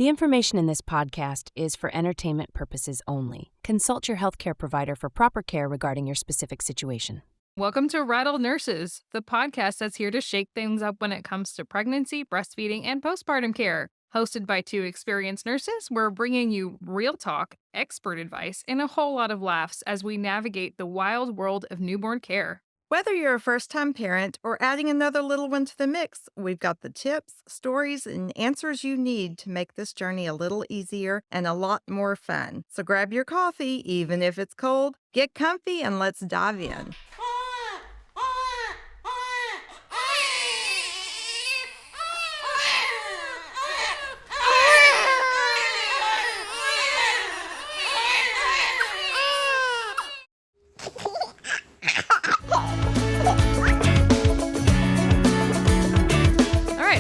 The information in this podcast is for entertainment purposes only. Consult your healthcare provider for proper care regarding your specific situation. Welcome to Rattle Nurses, the podcast that's here to shake things up when it comes to pregnancy, breastfeeding, and postpartum care. Hosted by two experienced nurses, we're bringing you real talk, expert advice, and a whole lot of laughs as we navigate the wild world of newborn care. Whether you're a first-time parent or adding another little one to the mix, we've got the tips, stories, and answers you need to make this journey a little easier and a lot more fun. So grab your coffee, even if it's cold, get comfy, and let's dive in.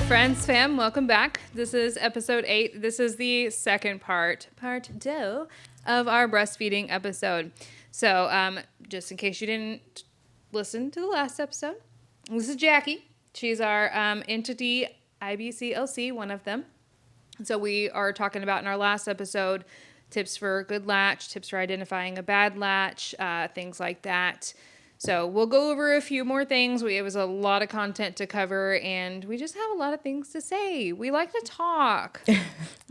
Friends, fam, welcome back. This is episode 8. This is the second part 2, of our breastfeeding episode. So, just in case you didn't listen to the last episode, this is Jackie. She's our entity IBCLC, one of them. So we are talking about in our last episode tips for good latch, tips for identifying a bad latch, things like that. So we'll go over a few more things. It was a lot of content to cover, and we just have a lot of things to say. We like to talk,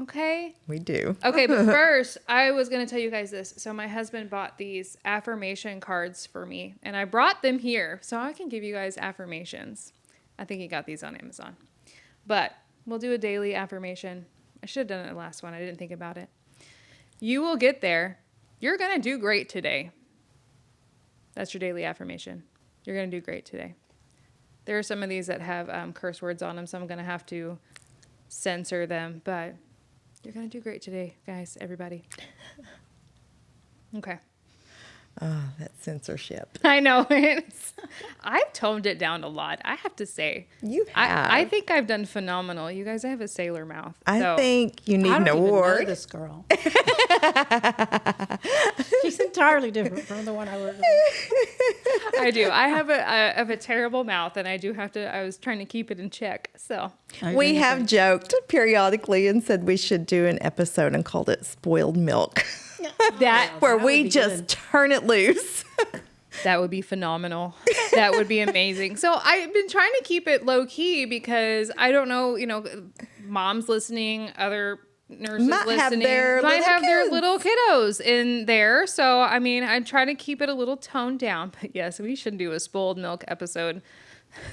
okay? We do. Okay, but first, I was going to tell you guys this. So my husband bought these affirmation cards for me, and I brought them here so I can give you guys affirmations. I think he got these on Amazon. But we'll do a daily affirmation. I should have done it last one. I didn't think about it. You will get there. You're going to do great today. That's your daily affirmation. You're going to do great today. There are some of these that have curse words on them, so I'm going to have to censor them. But you're going to do great today, guys, everybody. Okay. Oh, that's censorship. I know. I've toned it down a lot, I have to say. You have. I think I've done phenomenal. You guys, I have a sailor mouth. I think you need an award. I don't even know this girl. She's entirely different from the one I work with. I do. I have a terrible mouth, and I do have to. I was trying to keep it in check. So we have joked periodically and said we should do an episode and called it "Spoiled Milk." Where we just turn it loose. That would be phenomenal. That would be amazing. So I've been trying to keep it low key because I don't know, moms listening, other nurses listening might have their little kiddos in there. So, I mean, I try to keep it a little toned down. But yes, we should do a spoiled milk episode.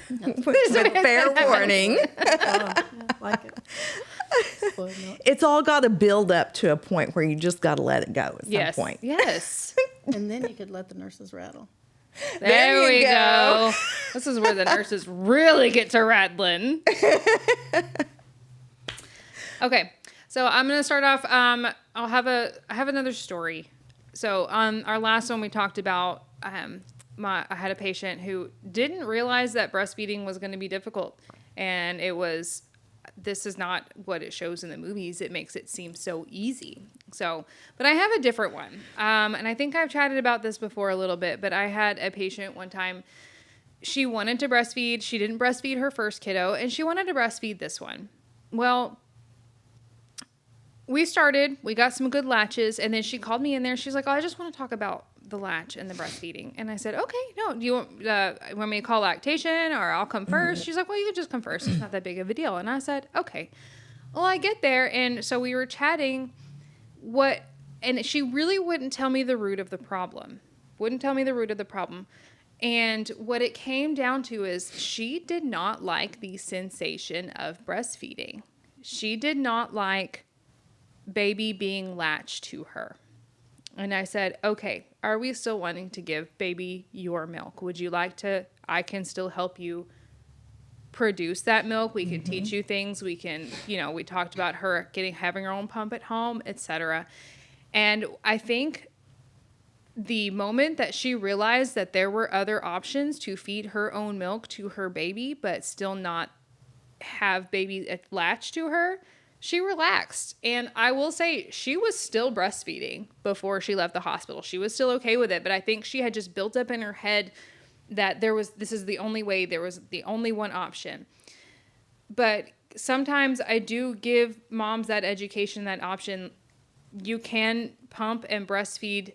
With fair warning. Like it. It's all got to build up to a point where you just got to let it go at some point. Yes. And then you could let the nurses rattle. There we go. This is where the nurses really get to rattling. Okay. So I'm going to start off. I have another story. So on our last one, we talked about I had a patient who didn't realize that breastfeeding was going to be difficult. And this is not what it shows in the movies. It makes it seem so easy. But I have a different one. And I think I've chatted about this before a little bit, but I had a patient one time. She wanted to breastfeed. She didn't breastfeed her first kiddo, and she wanted to breastfeed this one. Well, we got some good latches, and then she called me in there. She's like, I just want to talk about the latch and the breastfeeding. And I said, okay, no, do you want me to call lactation or I'll come first? She's like, well, you can just come first. It's not that big of a deal. And I said, okay. Well, I get there. And so we were chatting and she really wouldn't tell me the root of the problem. And what it came down to is she did not like the sensation of breastfeeding. She did not like baby being latched to her. And I said, okay, are we still wanting to give baby your milk? Would you like to, I can still help you produce that milk. We can teach you things. We can, we talked about her having her own pump at home, etc. And I think the moment that she realized that there were other options to feed her own milk to her baby, but still not have baby latched to her, she relaxed. And I will say she was still breastfeeding before she left the hospital. She was still okay with it, but I think she had just built up in her head that this is the only way, there was the only one option. But sometimes I do give moms that education, that option. You can pump and breastfeed,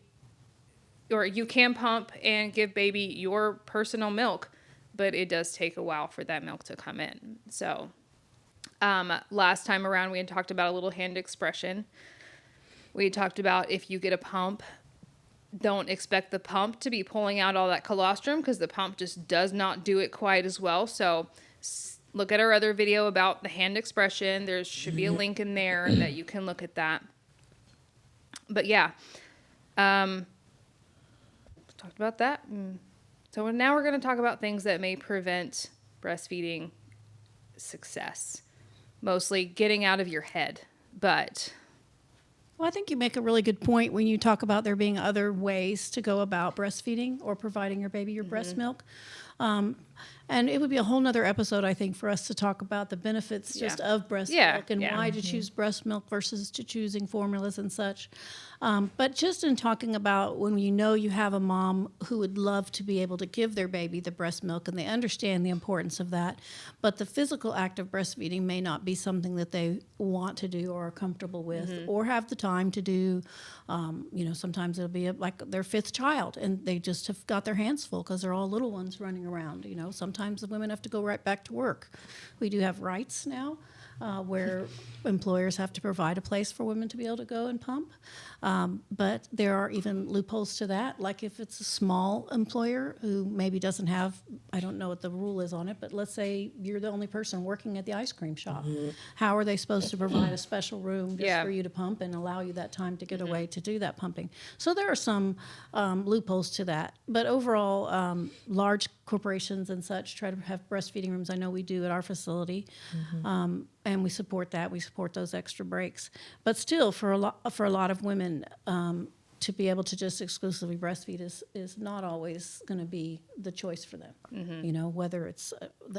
or you can pump and give baby your personal milk, but it does take a while for that milk to come in. So last time around, we had talked about a little hand expression. We had talked about if you get a pump, don't expect the pump to be pulling out all that colostrum, because the pump just does not do it quite as well. So look at our other video about the hand expression. There should be a link in there that you can look at that. But yeah, talked about that. So now we're going to talk about things that may prevent breastfeeding success. Mostly getting out of your head, but... Well, I think you make a really good point when you talk about there being other ways to go about breastfeeding or providing your baby your breast milk. And it would be a whole nother episode, I think, for us to talk about the benefits just of breast milk and why to choose breast milk versus to choosing formulas and such. But just in talking about when you know you have a mom who would love to be able to give their baby the breast milk and they understand the importance of that, but the physical act of breastfeeding may not be something that they want to do or are comfortable with or have the time to do. Sometimes it'll be like their fifth child and they just have got their hands full because they're all little ones running around. Sometimes the women have to go right back to work. We do have rights now. Where employers have to provide a place for women to be able to go and pump. But there are even loopholes to that. Like if it's a small employer who maybe doesn't have, I don't know what the rule is on it, but let's say you're the only person working at the ice cream shop. How are they supposed to provide a special room just for you to pump and allow you that time to get away to do that pumping? So there are some loopholes to that. But overall, large corporations and such try to have breastfeeding rooms. I know we do at our facility. And we support that. We support those extra breaks. But still, for a lot of women, to be able to just exclusively breastfeed is not always going to be the choice for them. Whether it's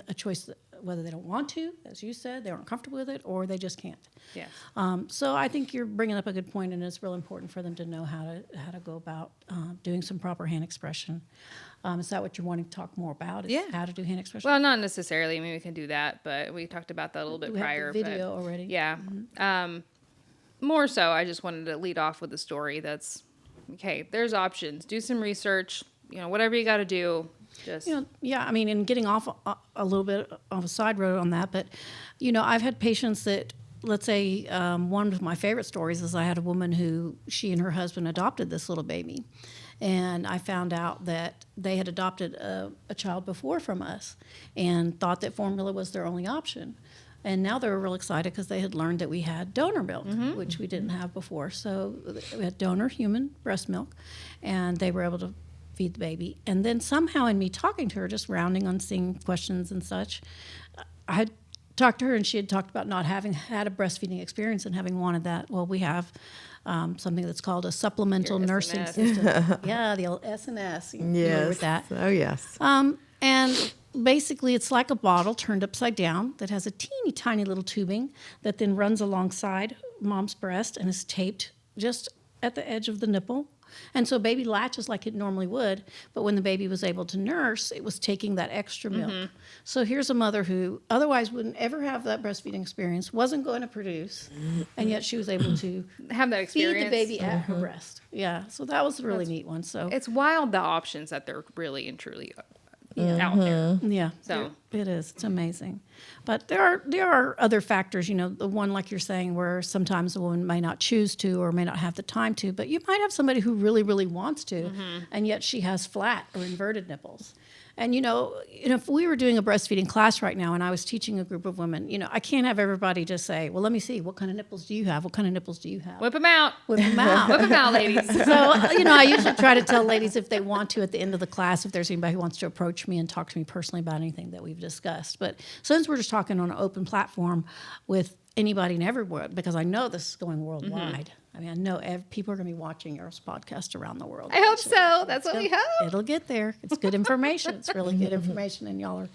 a choice, whether they don't want to, as you said, they aren't comfortable with it, or they just can't. Yes. So I think you're bringing up a good point, and it's real important for them to know how to go about doing some proper hand expression. Is that what you're wanting to talk more about? Is how to do hand expression? Well, not necessarily. I mean, we can do that, but we talked about that a little bit we prior. have the video already. Yeah. More so, I just wanted to lead off with a story that's, okay, there's options. Do some research. Whatever you got to do. Just I mean, and getting off a little bit of a side road on that, but, I've had patients that, let's say, one of my favorite stories is I had a woman who, she and her husband adopted this little baby. And I found out that they had adopted a child before from us and thought that formula was their only option. And now they were real excited because they had learned that we had donor milk, which we didn't have before. So we had donor human breast milk, and they were able to feed the baby. And then somehow in me talking to her, just rounding on seeing questions and such, I had talked to her, and she had talked about not having had a breastfeeding experience and having wanted that. Well, we have something that's called a supplemental nursing system. The old S&S. Yes. With that. Oh, yes. And basically, it's like a bottle turned upside down that has a teeny tiny little tubing that then runs alongside mom's breast and is taped just at the edge of the nipple. And so baby latches like it normally would, but when the baby was able to nurse, it was taking that extra milk. So here's a mother who otherwise wouldn't ever have that breastfeeding experience, wasn't going to produce, and yet she was able to have that experience. Feed the baby at her breast. Yeah, so that was a really neat one. So it's wild, the options that they're really and truly out there. Yeah, So it is. It's amazing. But there are other factors, the one like you're saying where sometimes the woman may not choose to or may not have the time to, but you might have somebody who really, really wants to, and yet she has flat or inverted nipples. And, if we were doing a breastfeeding class right now and I was teaching a group of women, I can't have everybody just say, well, let me see, what kind of nipples do you have? What kind of nipples do you have? whip them out. Whip them out. Whip them out, ladies. So, I usually try to tell ladies if they want to at the end of the class, if there's anybody who wants to approach me and talk to me personally about anything that we've discussed. But since we're just talking on an open platform with anybody and everyone, because I know this is going worldwide. I mean, I know people are going to be watching your podcast around the world. I hope so. That's what we hope. It'll get there. It's good information. It's really good information, and y'all are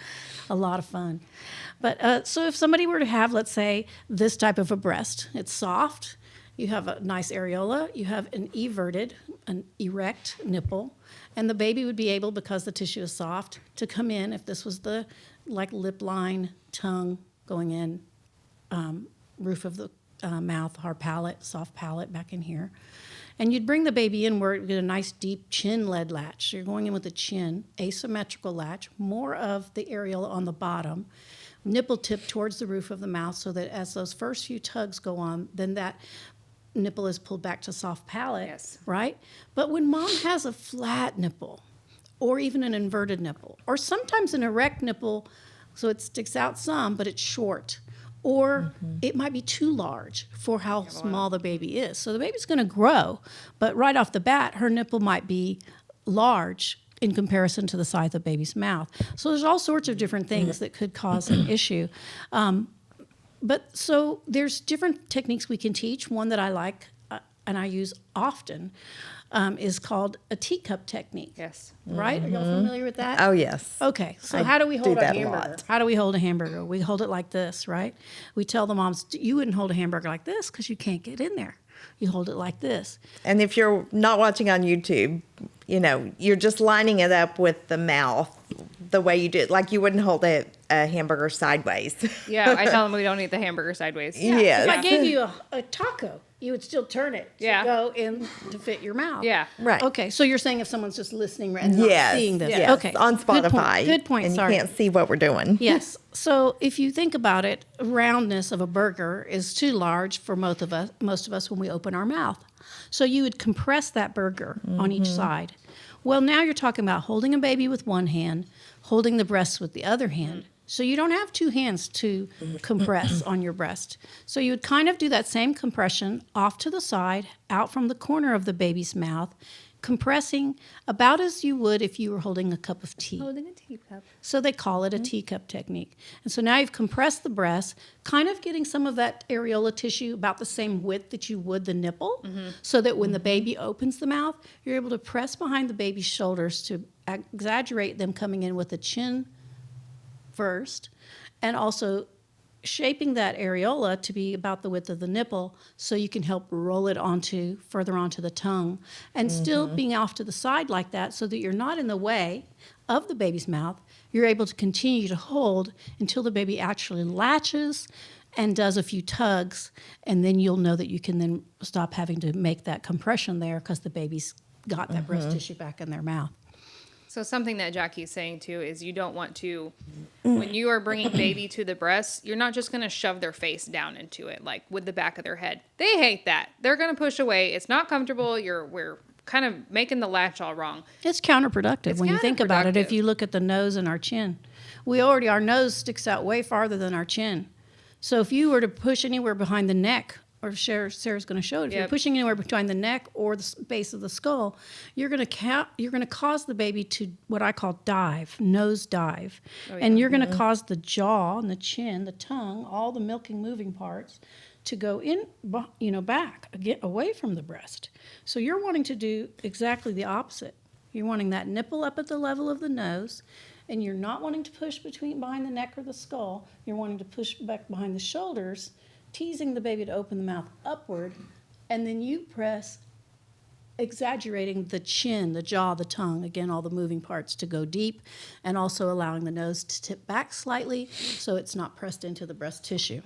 a lot of fun. But so if somebody were to have, let's say, this type of a breast, it's soft, you have a nice areola, you have an erect nipple, and the baby would be able, because the tissue is soft, to come in if this was the lip line, tongue going in roof of the mouth, hard palate, soft palate back in here. And you'd bring the baby in where it would get a nice deep chin-led latch. So you're going in with the chin, asymmetrical latch, more of the areola on the bottom, nipple tip towards the roof of the mouth so that as those first few tugs go on, then that nipple is pulled back to soft palate, Yes. right? But when mom has a flat nipple or even an inverted nipple or sometimes an erect nipple, so it sticks out some, but it's short, or it might be too large for how small the baby is. So the baby's going to grow, but right off the bat, her nipple might be large in comparison to the size of the baby's mouth. So there's all sorts of different things that could cause an issue. But so there's different techniques we can teach. One that I like and I use often is called a teacup technique. Yes. Right? Are y'all familiar with that? Oh, yes. Okay, so I how do we hold do a that a hamburger? lot. How do we hold a hamburger? We hold it like this, right? We tell the moms, you wouldn't hold a hamburger like this because you can't get in there. You hold it like this. And if you're not watching on YouTube, you're just lining it up with the mouth the way you do it. Like you wouldn't hold a hamburger sideways. Yeah, I tell them we don't eat the hamburger sideways. Yes. If I gave you a taco, you would still turn it to Yeah. go in to fit your mouth. Yeah. Right. Okay, so you're saying if someone's just listening and not Yes. seeing this. Yes. Okay. On Spotify. Good point. And Sorry. you can't see what we're doing. Yes. So if you think about it, roundness of a burger is too large for most of us when we open our mouth. So you would compress that burger on each side. Well, now you're talking about holding a baby with one hand, holding the breast with the other hand. So you don't have two hands to compress on your breast. So you would kind of do that same compression off to the side, out from the corner of the baby's mouth, compressing about as you would if you were holding a cup of tea. Holding a teacup. So they call it a teacup technique. And so now you've compressed the breast, kind of getting some of that areola tissue about the same width that you would the nipple, so that when the baby opens the mouth, you're able to press behind the baby's shoulders to exaggerate them coming in with the chin first, and also shaping that areola to be about the width of the nipple so you can help roll it further onto the tongue and still being off to the side like that so that you're not in the way of the baby's mouth. You're able to continue to hold until the baby actually latches and does a few tugs, and then you'll know that you can then stop having to make that compression there because the baby's got that breast tissue back in their mouth. So something that Jackie's saying too is you don't want to, when you are bringing baby to the breast, you're not just going to shove their face down into it, like with the back of their head. They hate that. They're going to push away. It's not comfortable. We're kind of making the latch all wrong. It's counterproductive when you think about it. If counterproductive. you look at the nose and our chin, our nose sticks out way farther than our chin. So if you were to push anywhere behind the neck, or Sarah's going to show it, if you're Yep. pushing anywhere between the neck or the base of the skull, you're going to cause the baby to what I call nose dive, and you're going to cause the jaw and the chin, the tongue, all the milking moving parts to go in, back, get away from the breast. So you're wanting to do exactly the opposite. You're wanting that nipple up at the level of the nose, and you're not wanting to push behind the neck or the skull. You're wanting to push back behind the shoulders, teasing the baby to open the mouth upward, and then you press, exaggerating the chin, the jaw, the tongue, again, all the moving parts to go deep, and also allowing the nose to tip back slightly so it's not pressed into the breast tissue.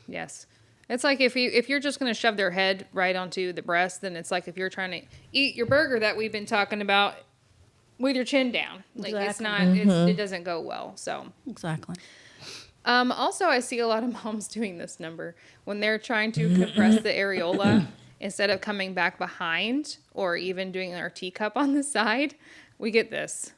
Yes. It's like if you're just going to shove their head right onto the breast, then it's like if you're trying to eat your burger that we've been talking about with your chin down. Like it's Exactly. not, it doesn't go well. So. Exactly. Also, I see a lot of moms doing this number when they're trying to compress the areola instead of coming back behind or even doing our teacup on the side. We get this.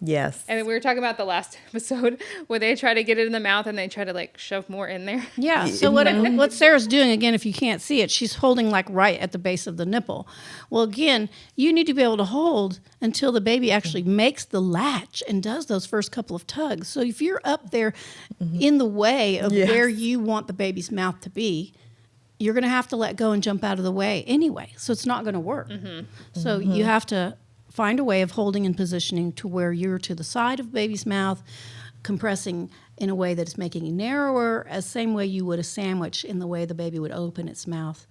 Yes. And we were talking about the last episode where they try to get it in the mouth and they try to shove more in there. Yeah. So what Sarah's doing, again, if you can't see it, she's holding right at the base of the nipple. Well, again, you need to be able to hold until the baby actually makes the latch and does those first couple of tugs. So if you're up there in the way of where you want the baby's mouth to be, you're going to have to let go and jump out of the way anyway. So it's not going to work. So you have to find a way of holding and positioning to where you're to the side of baby's mouth, compressing in a way that is making it narrower, as same way you would a sandwich in the way the baby would open its mouth.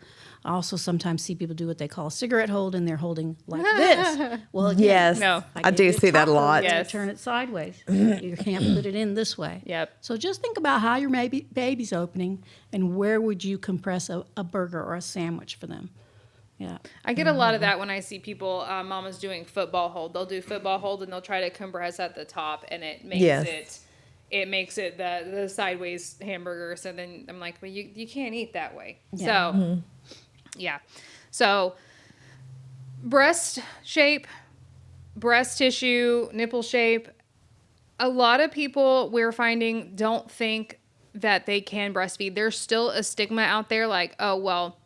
I also sometimes see people do what they call a cigarette hold, and they're holding like this. Well, again, Yes, No. I do see that a lot. You Yes. turn it sideways. You can't put it in this way. Yep. So just think about how your baby's opening, and where would you compress a burger or a sandwich for them. Yeah. I get a lot of that when I see people, mamas doing football hold. They'll do football hold and they'll try to compress at the top, and it makes it the sideways hamburger. So then I'm like, well, you can't eat that way. Yeah. So, yeah. So breast shape, breast tissue, nipple shape. A lot of people we're finding don't think that they can breastfeed. There's still a stigma out there like, oh, well,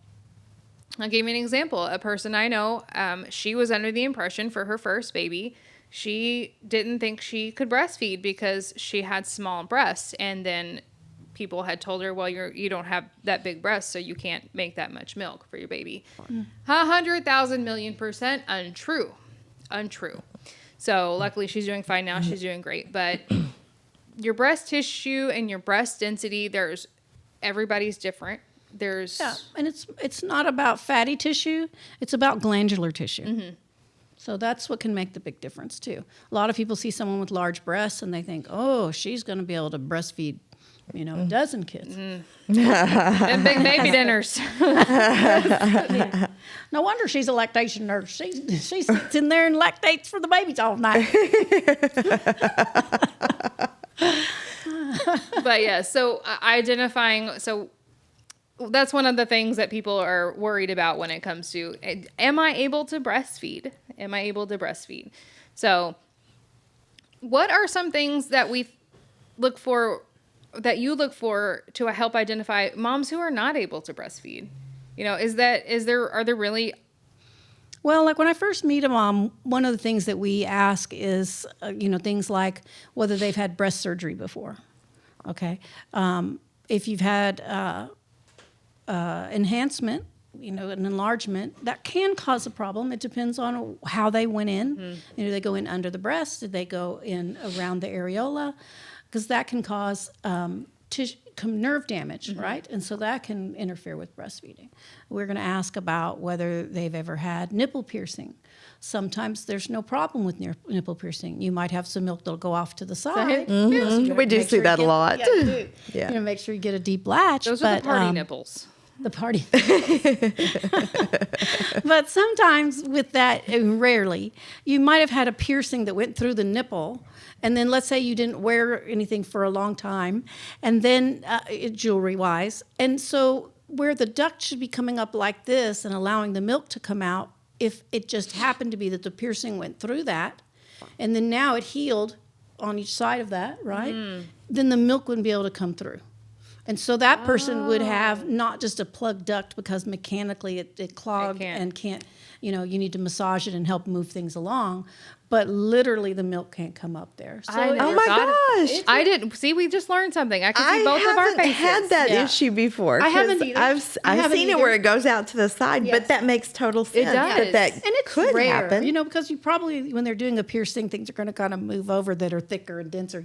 I'll give you an example. A person I know, she was under the impression for her first baby, she didn't think she could breastfeed because she had small breasts. And then people had told her, well, you don't have that big breast, so you can't make that much milk for your baby. 100,000,000,000% untrue. So luckily she's doing fine now. She's doing great. But your breast tissue and your breast density, everybody's different. And it's not about fatty tissue, it's about glandular tissue. So that's what can make the big difference too. A lot of people see someone with large breasts and they think, oh, she's going to be able to breastfeed, a dozen kids. Them big baby dinners. No wonder she's a lactation nurse. She sits in there and lactates for the babies all night. But yeah, so identifying, so that's one of the things that people are worried about when it comes to, am I able to breastfeed? Am I able to breastfeed? So what are some things that you look for to help identify moms who are not able to breastfeed? Are there really? Well, like when I first meet a mom, one of the things that we ask is, things like whether they've had breast surgery before. Okay. If you've had enhancement, an enlargement, that can cause a problem. It depends on how they went in. Do they go in under the breast? Did they go in around the areola? Because that can cause nerve damage, right? And so that can interfere with breastfeeding. We're going to ask about whether they've ever had nipple piercing. Sometimes there's no problem with nipple piercing. You might have some milk that'll go off to the side. We do see that a lot. Yeah. Make sure you get a deep latch. Those are the party nipples. The party. But sometimes with that, and rarely, you might have had a piercing that went through the nipple. And then let's say you didn't wear anything for a long time, and then jewelry-wise. And so where the duct should be coming up like this and allowing the milk to come out, if it just happened to be that the piercing went through that, and then now it healed on each side of that, right? Then the milk wouldn't be able to come through. And so that person would have not just a plugged duct because mechanically it clogged and can't, you need to massage it and help move things along. But literally the milk can't come up there. So Oh my gosh. I didn't see. We just learned something. I could see both of our faces. I haven't had that issue before. I haven't 'cause either. I've seen it where it goes out to the side, but that makes total sense. It does. That And it's could rare, happen. because you probably, when they're doing a piercing, things are going to kind of move over that are thicker and denser,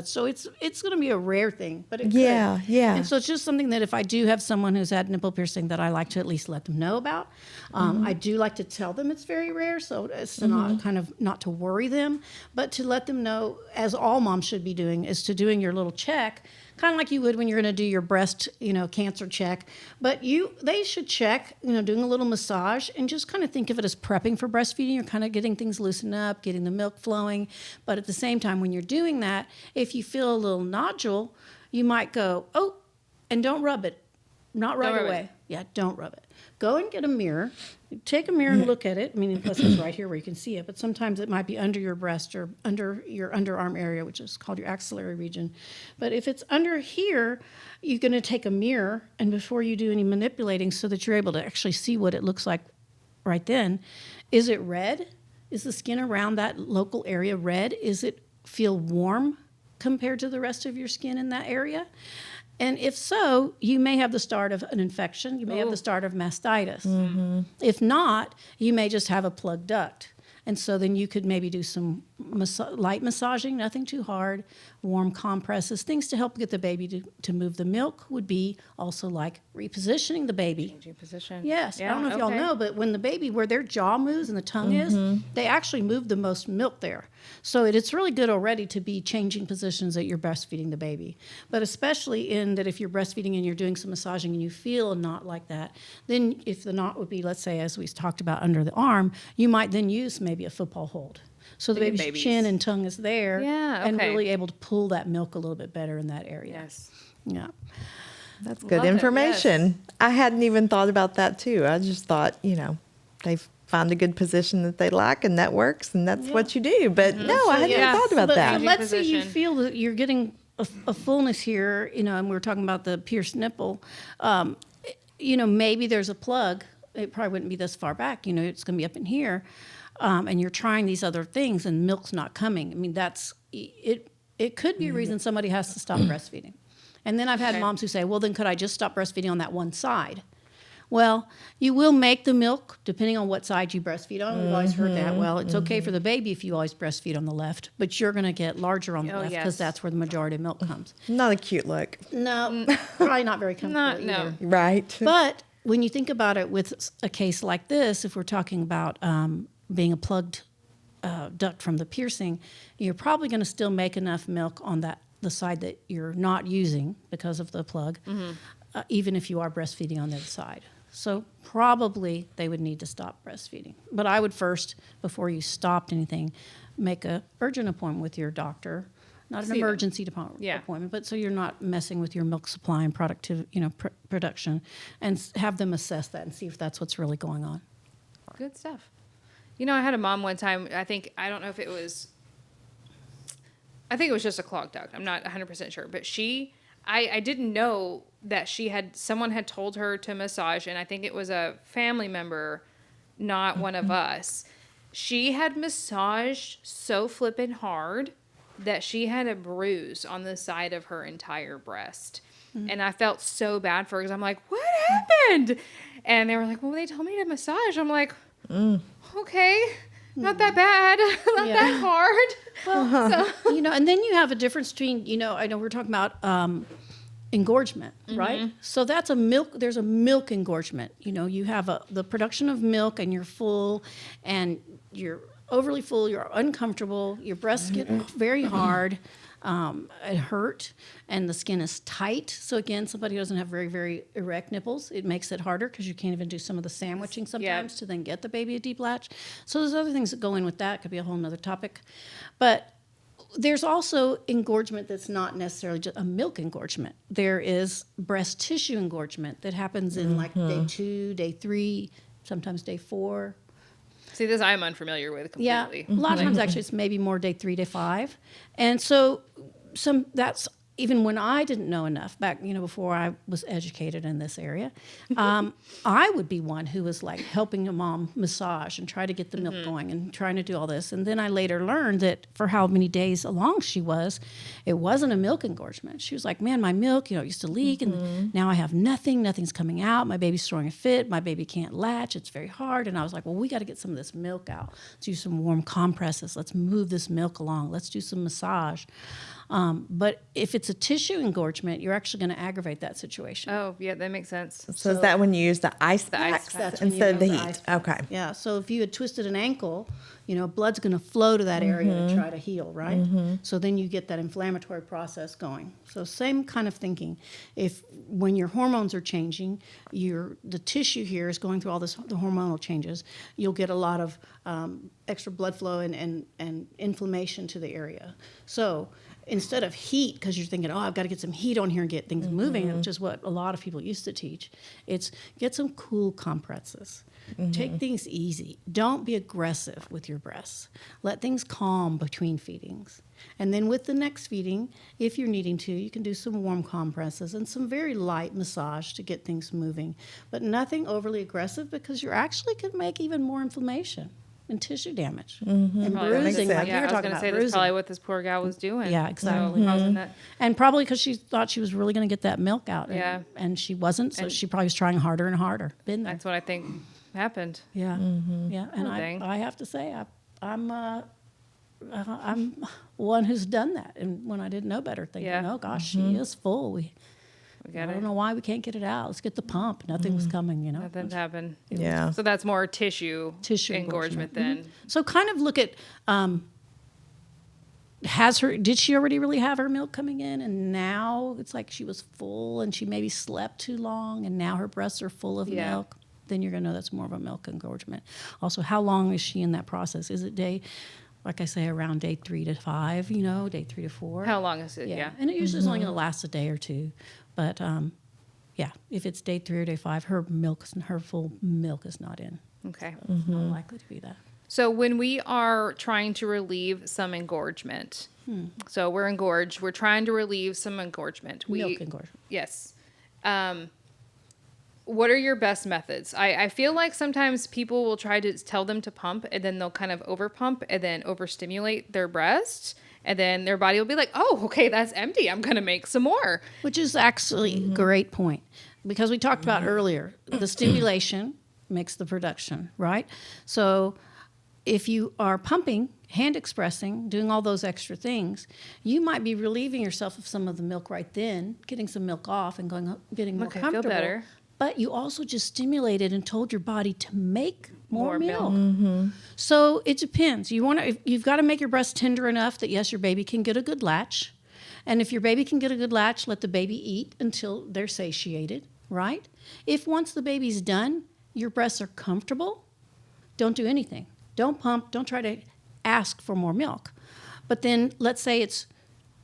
so it's going to be a rare thing, but it could. Yeah. And so it's just something that if I do have someone who's had nipple piercing that I like to at least let them know about. I do like to tell them it's very rare, so it's to not to worry them, but to let them know, as all moms should be doing, is to doing your little check, kind of like you would when you're going to do your breast, cancer check. But they should check, doing a little massage and just kind of think of it as prepping for breastfeeding. You're kind of getting things loosened up, getting the milk flowing. But at the same time, when you're doing that, if you feel a little nodule, you might go, oh, and don't rub it. Not right away. Yeah, don't rub it. Go and get a mirror. Take a mirror and look at it. I mean, unless it's right here where you can see it, but sometimes it might be under your breast or under your underarm area, which is called your axillary region. But if it's under here, you're going to take a mirror, and before you do any manipulating so that you're able to actually see what it looks like right then, is it red? Is the skin around that local area red? Is it feel warm compared to the rest of your skin in that area? And if so, you may have the start of an infection. You may have the start of mastitis. If not, you may just have a plugged duct. And so then you could maybe do some light massaging, nothing too hard, warm compresses, things to help get the baby to move. The milk would be also like repositioning the baby. Changing position. Yes, Yeah, I don't know if y'all know, but when the baby, where their jaw moves and the tongue is, they actually move the most milk there. So it's really good already to be changing positions that you're breastfeeding the baby. But especially in that if you're breastfeeding and you're doing some massaging and you feel a knot like that, then if the knot would be, let's say, as we talked about under the arm, you might then use maybe a football hold. So the baby's chin and tongue is there and really able to pull that milk a little bit better in that area. Yes. Yeah. That's good Love it, information. yes. I hadn't even thought about that too. I just thought, they find a good position that they like and that works and that's what you do. But no, I hadn't even thought about But that. let's say you position. feel that you're getting a fullness here, and we were talking about the pierced nipple. Maybe there's a plug. It probably wouldn't be this far back. It's going to be up in here. And you're trying these other things and milk's not coming. I mean, it could be a reason somebody has to stop breastfeeding. And then I've had moms who say, well, then could I just stop breastfeeding on that one side? Well, you will make the milk depending on what side you breastfeed on. We've always heard that. Well, it's okay for the baby if you always breastfeed on the left, but you're going to get larger on the left because that's where the majority of milk comes. Not a cute look. No, probably not very comfortable either. Right. But when you think about it with a case like this, if we're talking about being a plugged duct from the piercing, you're probably going to still make enough milk on the side that you're not using because of the plug, even if you are breastfeeding on the other side. So probably they would need to stop breastfeeding. But I would first, before you stopped anything, make a urgent appointment with your doctor. Not an emergency appointment, but so you're not messing with your milk supply and production, and have them assess that and see if that's what's really going on. Good stuff. I had a mom one time, I think it was just a clogged duct. I'm not 100% sure, but I didn't know that someone had told her to massage, and I think it was a family member, not one of us. She had massaged so flippin' hard that she had a bruise on the side of her entire breast. And I felt so bad for her because I'm like, what happened? And they were like, well, they told me to massage. I'm like, okay, not that bad, not that hard. Well, and then you have a difference between, I know we're talking about engorgement, right? So there's a milk engorgement. You have the production of milk and you're full and you're overly full, you're uncomfortable, your breasts get very hard, it hurt, and the skin is tight. So again, somebody who doesn't have very, very erect nipples, it makes it harder because you can't even do some of the sandwiching sometimes to then get the baby a deep latch. So there's other things that go in with that. It could be a whole nother topic. But there's also engorgement that's not necessarily just a milk engorgement. There is breast tissue engorgement that happens in like day 2, day 3, sometimes day 4. See, this I'm unfamiliar with completely. Yeah, a lot of times actually it's maybe more day 3, day 5. And so that's even when I didn't know enough back, before I was educated in this area, I would be one who was like helping a mom massage and try to get the milk going and trying to do all this. And then I later learned that for how many days along she was, it wasn't a milk engorgement. She was like, man, my milk, used to leak and now I have nothing's coming out. My baby's throwing a fit. My baby can't latch. It's very hard. And I was like, well, we got to get some of this milk out. Let's do some warm compresses. Let's move this milk along. Let's do some massage. But if it's a tissue engorgement, you're actually going to aggravate that situation. Oh, yeah, that makes sense. So is that when you use the ice packs That's when you instead of the use the heat? ice pack. Okay. Yeah, so if you had twisted an ankle, blood's going to flow to that area to try to heal, right? So then you get that inflammatory process going. So same kind of thinking. When your hormones are changing, the tissue here is going through all the hormonal changes, you'll get a lot of extra blood flow and inflammation to the area. So instead of heat, because you're thinking, I've got to get some heat on here and get things moving, which is what a lot of people used to teach, it's get some cool compresses. Take things easy. Don't be aggressive with your breasts. Let things calm between feedings. And then with the next feeding, if you're needing to, you can do some warm compresses and some very light massage to get things moving. But nothing overly aggressive because you actually could make even more inflammation and tissue damage and bruising, like you were talking about. That's probably what this poor gal was doing. Yeah, exactly. So causing that. And probably because she thought she was really going to get that milk out. Yeah. And she wasn't, so she probably was trying harder and harder. Been there. That's what I think happened. Yeah. Yeah. And Poor thing. I have to say, I'm one who's done that, and when I didn't know better, thinking, Yeah. oh gosh, she is full. We I got don't it. know why we can't get it out. Let's get the pump. Nothing was coming, you know. Nothing happened. Yeah. So that's more tissue Tissue engorgement engorgement. then. So kind of look at did she already really have her milk coming in, and now it's like she was full and she maybe slept too long and now her breasts are full of Yeah. milk, then you're going to know that's more of a milk engorgement. Also, how long is she in that process? Is it like I say, around day 3 to 5, you know, day 3 to 4? How long is it? Yeah. And it usually is only going to last a day or two. But yeah, if it's day 3 or day 5, her full milk is not in. Okay. It's not likely to be that. So when we are trying to relieve some engorgement, so we're engorged, we're trying to relieve some engorgement. Milk engorgement. Yes. What are your best methods? I feel like sometimes people will try to tell them to pump, and then they'll kind of overpump and then overstimulate their breast. And then their body will be like, oh, okay, that's empty. I'm going to make some more. Which is actually a great point. Because we talked about earlier, the stimulation makes the production, right? So if you are pumping, hand expressing, doing all those extra things, you might be relieving yourself of some of the milk right then, getting some milk off and getting more Okay, comfortable. feel better. But you also just stimulated and told your body to make more milk. milk. So it depends. You've got to make your breast tender enough that yes, your baby can get a good latch. And if your baby can get a good latch, let the baby eat until they're satiated, right? If once the baby's done, your breasts are comfortable, don't do anything. Don't pump, don't try to ask for more milk. But then let's say it's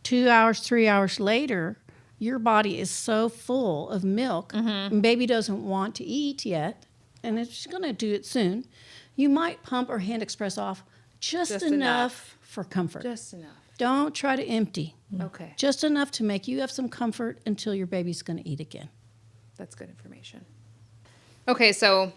2 hours, 3 hours later, your body is so full of milk, and baby doesn't want to eat yet, and it's going to do it soon. You might pump or hand express off just enough for comfort. Just enough. Don't try to empty. Okay. Just enough to make you have some comfort until your baby's going to eat again. That's good information. Okay, so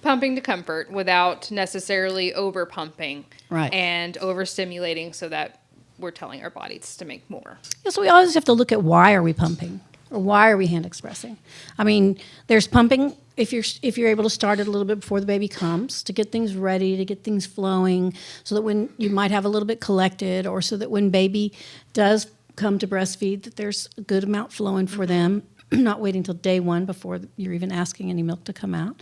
pumping to comfort without necessarily over pumping. Right. And overstimulating so that we're telling our bodies to make more. Yeah, so we always have to look at why are we pumping or why are we hand expressing. I mean, there's pumping if you're able to start it a little bit before the baby comes to get things ready, to get things flowing, so that when you might have a little bit collected, or so that when baby does come to breastfeed, that there's a good amount flowing for them, not waiting till day 1 before you're even asking any milk to come out.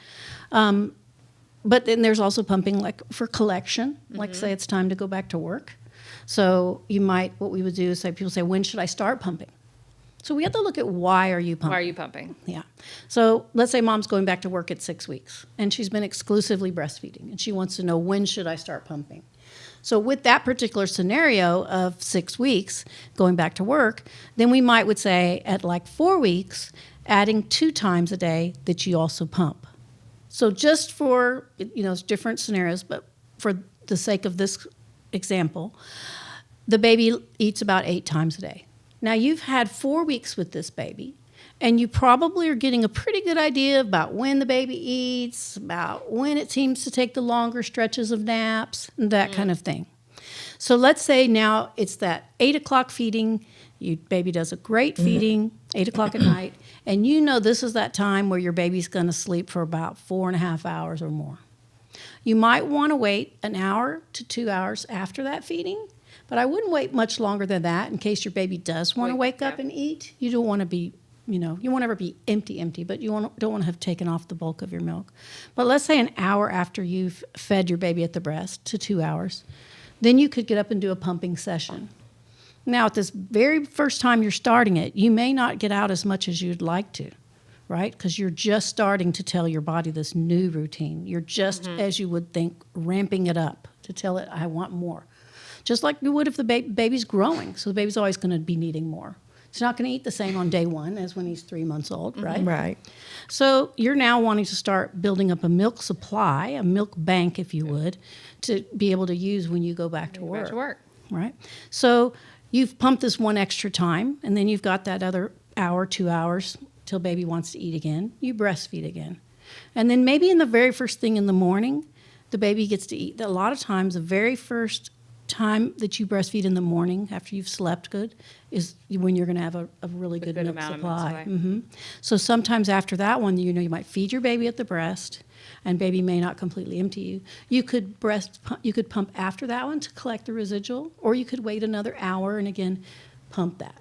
But then there's also pumping like for collection, like say it's time to go back to work. So what we would do is people say, when should I start pumping? So we have to look at why are you pumping? Why are you pumping? Yeah. So let's say mom's going back to work at 6 weeks and she's been exclusively breastfeeding and she wants to know, when should I start pumping? So with that particular scenario of 6 weeks going back to work, then we would say at like 4 weeks, adding 2 times a day that you also pump. So just for, different scenarios, but for the sake of this example, the baby eats about 8 times a day. Now you've had 4 weeks with this baby, and you probably are getting a pretty good idea about when the baby eats, about when it seems to take the longer stretches of naps, and that kind of thing. So let's say now it's that 8 o'clock feeding. Baby does a great feeding, 8 o'clock at night, and this is that time where your baby's going to sleep for about 4.5 hours or more. You might want to wait an hour to 2 hours after that feeding, but I wouldn't wait much longer than that in case your baby does want to wake up and eat. You don't want to be, you won't ever be empty, but you don't want to have taken off the bulk of your milk. But let's say an hour after you've fed your baby at the breast to 2 hours, then you could get up and do a pumping session. Now, at this very first time you're starting it, you may not get out as much as you'd like to, right? Because you're just starting to tell your body this new routine. You're just, as you would think, ramping it up to tell it, I want more. Just like you would if the baby's growing. So the baby's always going to be needing more. It's not going to eat the same on day 1 as when he's 3 months old, right? Right. So you're now wanting to start building up a milk supply, a milk bank, if you would, to be able to use when you go back to work. Back to work. Right? So you've pumped this one extra time, and then you've got that other hour, 2 hours, till baby wants to eat again. You breastfeed again. And then maybe in the very first thing in the morning, the baby gets to eat. A lot of times, the very first time that you breastfeed in the morning after you've slept good is when you're going to have a really good milk amount of supply. milk supply. So sometimes after that one, you might feed your baby at the breast, and baby may not completely empty you. You could pump after that one to collect the residual, or you could wait another hour and again pump that.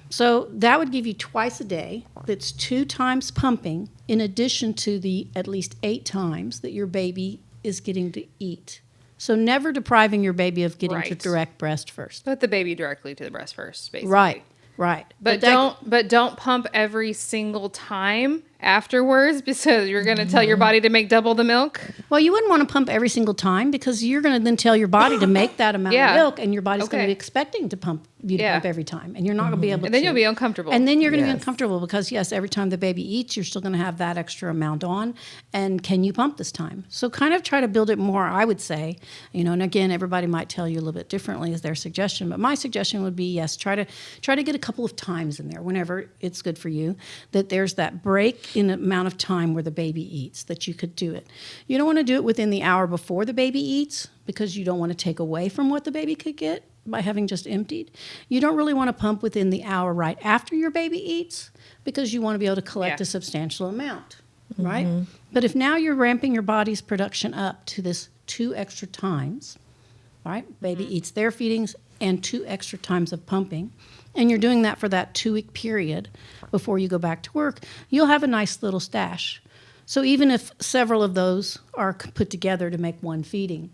So that would give you twice a day. That's 2 times pumping in addition to the at least 8 times that your baby is getting to eat. So never depriving your baby of getting to Right. direct breast first. Put the baby directly to the breast first, basically. Right. But don't pump every single time afterwards because you're going to tell your body to make double the milk. Well, you wouldn't want to pump every single time because you're going to then tell your body to make that amount Yeah. of milk, and your body's going to Okay. be expecting to pump Yeah. pump every time, and you're not going to be able to. And then you'll be uncomfortable. And then you're going to be Yes. uncomfortable because, yes, every time the baby eats, you're still going to have that extra amount on. And can you pump this time? So kind of try to build it more, I would say. And again, everybody might tell you a little bit differently as their suggestion. But my suggestion would be, yes, try to get a couple of times in there whenever it's good for you, that there's that break in the amount of time where the baby eats, that you could do it. You don't want to do it within the hour before the baby eats because you don't want to take away from what the baby could get by having just emptied. You don't really want to pump within the hour right after your baby eats because you want to be able to collect Yeah. a substantial amount, right? But if now you're ramping your body's production up to this 2 extra times, right? Baby eats their feedings and 2 extra times of pumping, and you're doing that for that 2-week period before you go back to work, you'll have a nice little stash. So even if several of those are put together to make one feeding.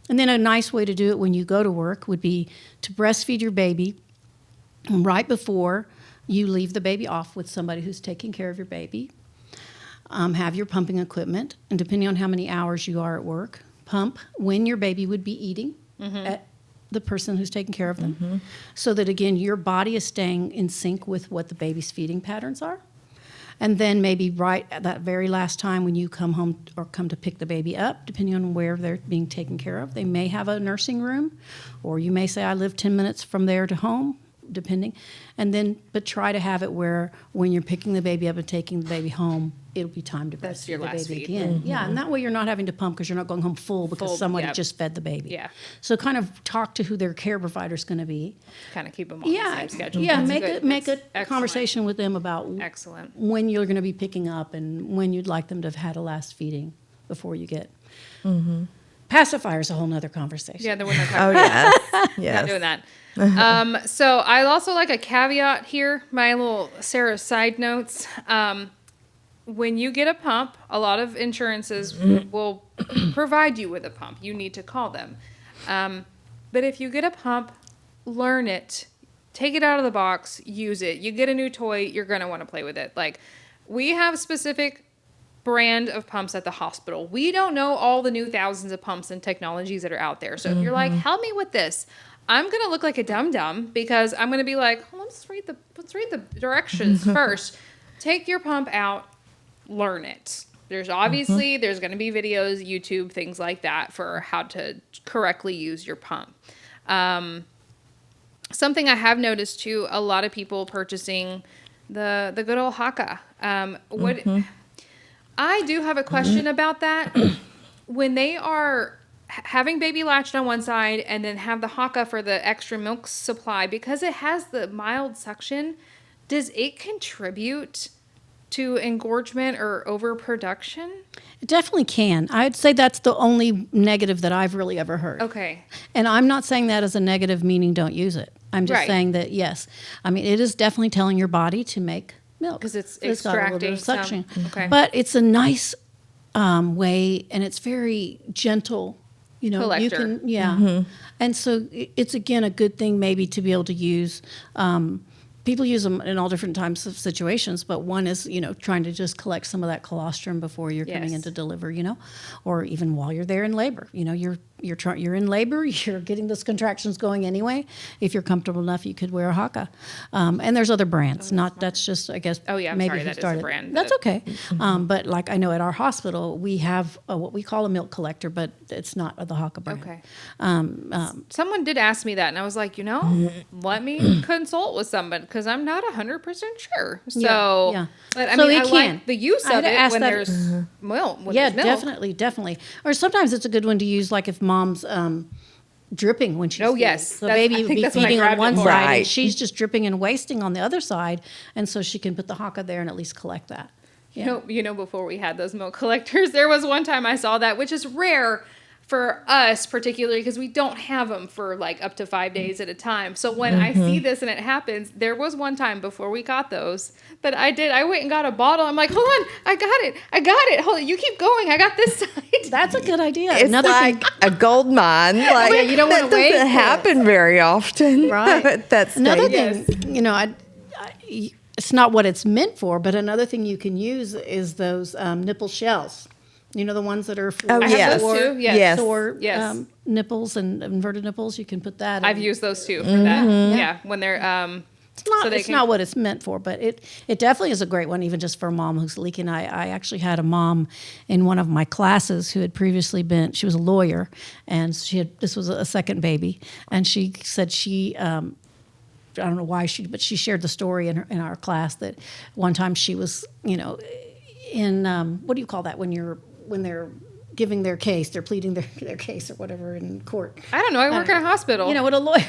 And then a nice way to do it when you go to work would be to breastfeed your baby right before you leave the baby off with somebody who's taking care of your baby. Have your pumping equipment, and depending on how many hours you are at work, pump when your baby would be eating at the person who's taking care of them. So that, again, your body is staying in sync with what the baby's feeding patterns are. And then maybe right at that very last time when you come home or come to pick the baby up, depending on where they're being taken care of, they may have a nursing room, or you may say, I live 10 minutes from there to home, depending. And then, but try to have it where when you're picking the baby up and taking the baby home, it'll be time to That's breastfeed your the last baby feed. again. Yeah, and that way you're not having to pump because you're not going home full because Full, somebody yep. just fed the baby. Yeah. So kind of talk to who their care provider is going to be. Kind of keep them on the same schedule. Yeah, That's make good. a make That's a excellent. conversation with them about Excellent. when you're going to be picking up and when you'd like them to have had a last feeding before you get. Pacifier is a whole nother conversation. Yeah, then we're not Oh, talking yes. Yes. not doing that. So I also like a caveat here, my little Sarah side notes. When you get a pump, a lot of insurances will provide you with a pump. You need to call them. But if you get a pump, learn it. Take it out of the box, use it. You get a new toy, you're going to want to play with it. Like, we have specific brand of pumps at the hospital. We don't know all the new thousands of pumps and technologies that are out there. So if you're like, help me with this, I'm going to look like a dum-dum because I'm going to be like, oh, let's read the directions first. Take your pump out, learn it. There's obviously, there's going to be videos, YouTube, things like that for how to correctly use your pump. Something I have noticed too, a lot of people purchasing the good old Haka. I do have a question about that. When they are having baby latched on one side and then have the Haka for the extra milk supply, because it has the mild suction, does it contribute to engorgement or overproduction? It definitely can. I'd say that's the only negative that I've really ever heard. Okay. And I'm not saying that as a negative, meaning don't use it. I'm just Right. saying that, yes. I mean, it is definitely telling your body to make milk. 'Cause it's got a little bit extracting of suction. some- okay. But it's a nice way, and it's very gentle. You know, you Collector. can, And so it's, again, a good thing maybe to be able to use. People use them in all different types of situations, but one is, trying to just collect some of that colostrum before you're coming Yes. in to deliver, or even while you're there in labor. You're in labor, you're getting those contractions going anyway. If you're comfortable enough, you could wear a Haka. And there's other brands. That's just, I guess, Oh, yeah, I'm maybe sorry, who that is a started. brand That's that- okay. But like I know at our hospital, we have what we call a milk collector, but it's not the Haka brand. Okay. Someone did ask me that, and I was like, let me consult with someone because I'm not 100% sure. So, yeah. But I So mean, it I can. like the use I of had to it ask when that- there's milk. When Yeah, there's milk. definitely. Or sometimes it's a good one to use, like if mom's dripping when she's Oh, feeding. yes. So That's- baby I would think be that's what I feeding on grabbed it one for. side, Right. and she's just dripping and wasting on the other side, and so she can put the haka there and at least collect that. Yeah. Before we had those milk collectors, there was one time I saw that, which is rare for us, particularly because we don't have them for like up to 5 days at a time. So when I see this and it happens, there was one time before we got those that I went and got a bottle. I'm like, hold on, I got it. Hold on, you keep going. I got this side. That's a good idea. It's Another like a gold mine. Like, yeah, you don't that wanna waste doesn't it. happen very often. Right. At that stage. Another Yes. thing, it's not what it's meant for, but another thing you can use is those nipple shells. You know, the ones that are for Oh, I have yes. those too. Yes. Yes. sore Yes. nipples and inverted nipples. You can put that. I've in. used those too for that. Yeah, when they're It's not. so they It's can- not what it's meant for, but it definitely is a great one, even just for a mom who's leaking. I actually had a mom in one of my classes who had previously been. She was a lawyer, and this was a second baby, and she said she. I don't know why but she shared the story in our class that one time she was, in what do you call that when they're giving their case, they're pleading their case or whatever in court. I don't know. I work in a hospital. You know what a lawyer.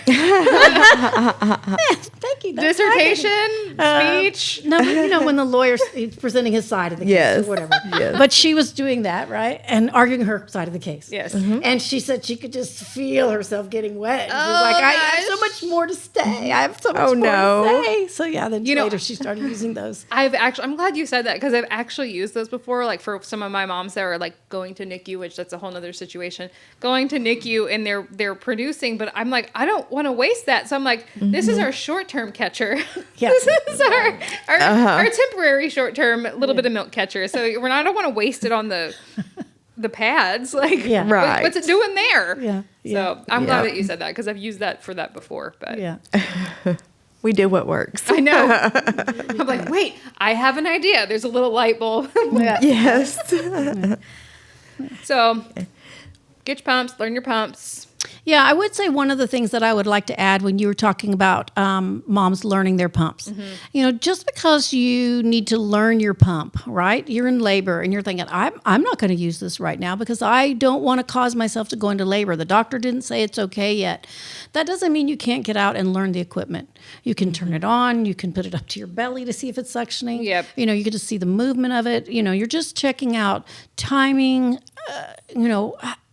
Thank you. That's dissertation, speech. No, but when the lawyer's he's presenting his side of the case Yes. or whatever. Yes. But she was doing that, right? And arguing her side of the case. Yes. And she said she could just feel herself getting wet. She was like, I have so much more to say. I have so much more no. to say. So yeah, then later she started using those. I'm glad you said that because I've actually used those before, like for some of my moms that are like going to NICU, which that's a whole nother situation, going to NICU and they're producing, but I'm like, I don't want to waste that. So I'm like, this is our short-term catcher. Yeah. This is our temporary short-term little bit of milk catcher. So I don't want to waste it on the pads. Like, Yeah. Right. what's it doing there? Yeah. So I'm glad that you said that because I've used that for that before. But Yeah. We do what works. I know. I'm like, wait, I have an idea. There's a little light bulb. Yeah. Yes. So get your pumps, learn your pumps. Yeah, I would say one of the things that I would like to add when you were talking about moms learning their pumps, just because you need to learn your pump, right? You're in labor and you're thinking, I'm not going to use this right now because I don't want to cause myself to go into labor. The doctor didn't say it's okay yet. That doesn't mean you can't get out and learn the equipment. You can turn it on. You can put it up to your belly to see if it's suctioning. Yep. You can just see the movement of it. You're just checking out timing,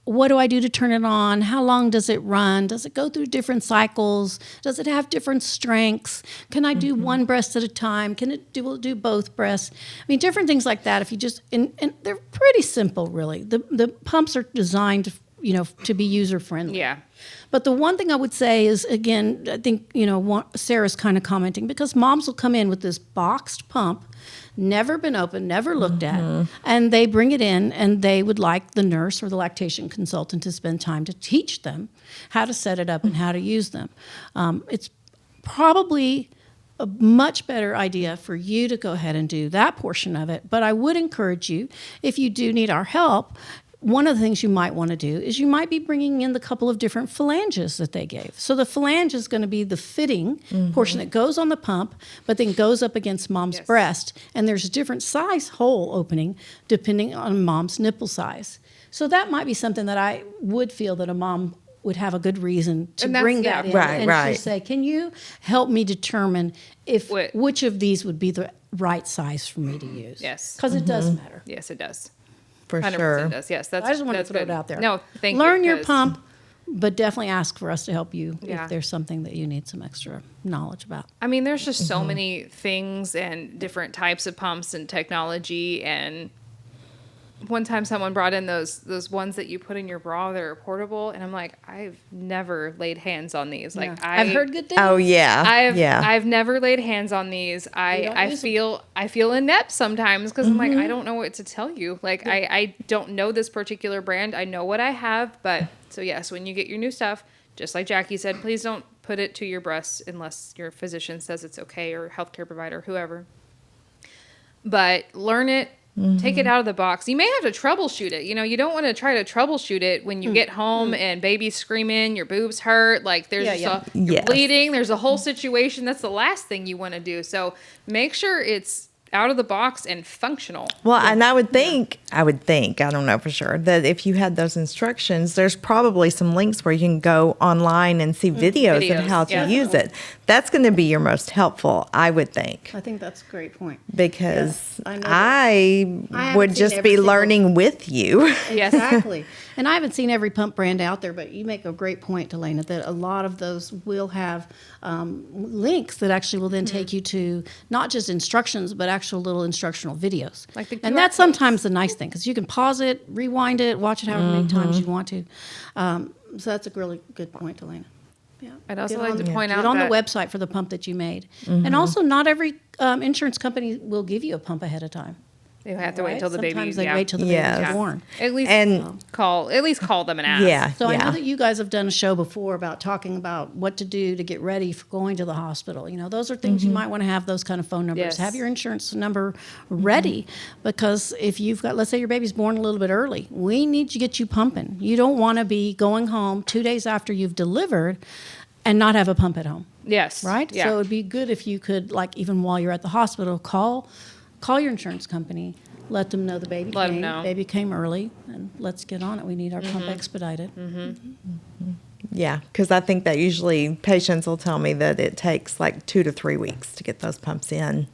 what do I do to turn it on? How long does it run? Does it go through different cycles? Does it have different strengths? Can I do one breast at a time? Will it do both breasts? I mean, different things like that. If you just, and they're pretty simple, really. The pumps are designed, to be user friendly. Yeah. But the one thing I would say is, again, I think, Sarah's kind of commenting, because moms will come in with this boxed pump, never been opened, never looked at, and they bring it in and they would like the nurse or the lactation consultant to spend time to teach them how to set it up and how to use them. It's probably a much better idea for you to go ahead and do that portion of it. But I would encourage you, if you do need our help, one of the things you might want to do is you might be bringing in the couple of different phalanges that they gave. So the phalange is going to be the fitting portion that goes on the pump, but then goes up against mom's breast. And there's a different size hole opening depending on mom's nipple size. So that might be something that I would feel that a mom would have a good reason to bring that in. Right, and right. she'd say, can you help me determine which of these would be the right size for me to use? Yes. Because it does matter. Yes, it does. For 100% sure. does. Yes, that's. I just want to that's throw good. it out there. No, thank you. Learn your 'cause- pump, but definitely ask for us to help you Yeah. if there's something that you need some extra knowledge about. I mean, there's just so many things and different types of pumps and technology. And one time someone brought in those ones that you put in your bra that are portable, and I'm like, I've never laid hands on these. Like I've heard good things. Oh yeah. I've never laid hands on these. I feel inept sometimes because I'm like, I don't know what to tell you. Like I don't know this particular brand. I know what I have, but so yes, when you get your new stuff, just like Jackie said, please don't put it to your breasts unless your physician says it's okay, or healthcare provider, whoever. But learn it. Take it out of the box. You may have to troubleshoot it. You don't want to try to troubleshoot it when you get home and baby's screaming, your boobs hurt, like there's you're Yes. bleeding. There's a whole situation. That's the last thing you want to do. So make sure it's out of the box and functional. Well, and I would think, I don't know for sure, that if you had those instructions, there's probably some links where you can go online and see videos of how to use it. That's going to be your most helpful, I would think. I think that's a great point. Because I know I would seen just every be single- learning with you. Yes. Exactly. And I haven't seen every pump brand out there, but you make a great point, Delana, that a lot of those will have links that actually will then take you to not just instructions, but actual little instructional videos. Like the and QR that's codes. sometimes the nice thing, because you can pause it, rewind it, watch it however many times you want to. So that's a really good point, Delana. Yeah. I'd also Get like on to the- point get out on that the website for the pump that you made. And also, not every insurance company will give you a pump ahead of time. they have to wait until the baby. Sometimes they yeah. wait till the Yes. baby's Yeah. born. At least And- call them and ask. Yeah. So I know that you guys have done a show before about talking about what to do to get ready for going to the hospital. You know, those are things you might want to have those kind of phone numbers. Yes. Have your insurance number ready, because if you've got, let's say your baby's born a little bit early, we need to get you pumping. You don't want to be going home 2 days after you've delivered and not have a pump at home, Yes. right? Yeah. So it'd be good if you could, like, even while you're at the hospital, call your insurance company. Let them know the baby Let 'em came. know. Baby came early, and let's get on it. We need our pump expedited. Yeah, because I think that usually patients will tell me that it takes like 2 to 3 weeks to get those pumps in.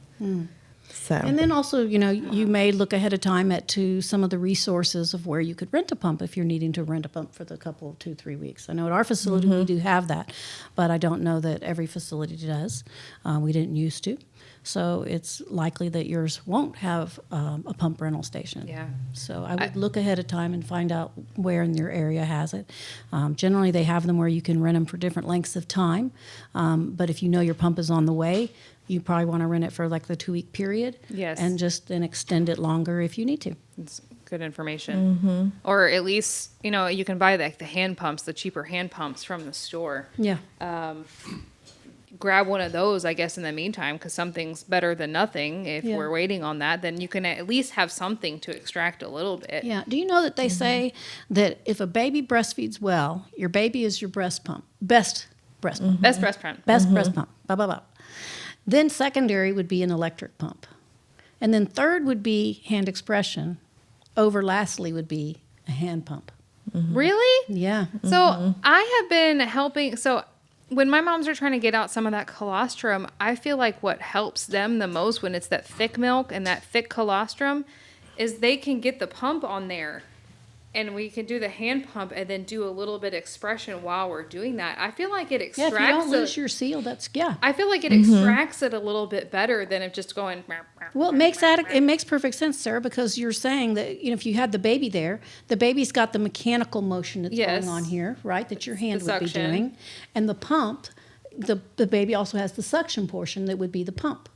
So, And then also, you know, you may look ahead of time to some of the resources of where you could rent a pump if you're needing to rent a pump for the couple of 2-3 weeks. I know at our facility we do have that, but I don't know that every facility does. We didn't used to. So it's likely that yours won't have a pump rental station. Yeah. So I would look ahead of time and find out where in your area has it. Generally, they have them where you can rent them for different lengths of time. But if you know your pump is on the way, you probably want to rent it for like the 2-week period. Yes. And just then extend it longer if you need to. It's good information. Or at least, you know, you can buy the hand pumps, the cheaper hand pumps from the store. Yeah. Grab one of those, I guess, in the meantime, because something's better than nothing. If Yeah. we're waiting on that, then you can at least have something to extract a little bit. Yeah. Do you know that they say that if a baby breastfeeds well, your baby is your breast pump, best breast pump, Best breast pump. best breast pump, blah, blah, blah. Then secondary would be an electric pump. And then third would be hand expression. Over lastly would be a hand pump. Really? Yeah. So I have been helping. So when my moms are trying to get out some of that colostrum, I feel like what helps them the most when it's that thick milk and that thick colostrum is they can get the pump on there. And we can do the hand pump and then do a little bit expression while we're doing that. I feel like it Yeah, extracts if you don't lose it. your seal, that's, yeah. I feel like it extracts it a little bit better than if just going. Well, it makes perfect sense, Sarah, because you're saying that, you know, if you had the baby there, the baby's got the mechanical motion that's Yes. going on here, right? That your hand The would be suction. doing, and the pump, the baby also has the suction portion that would be the pump.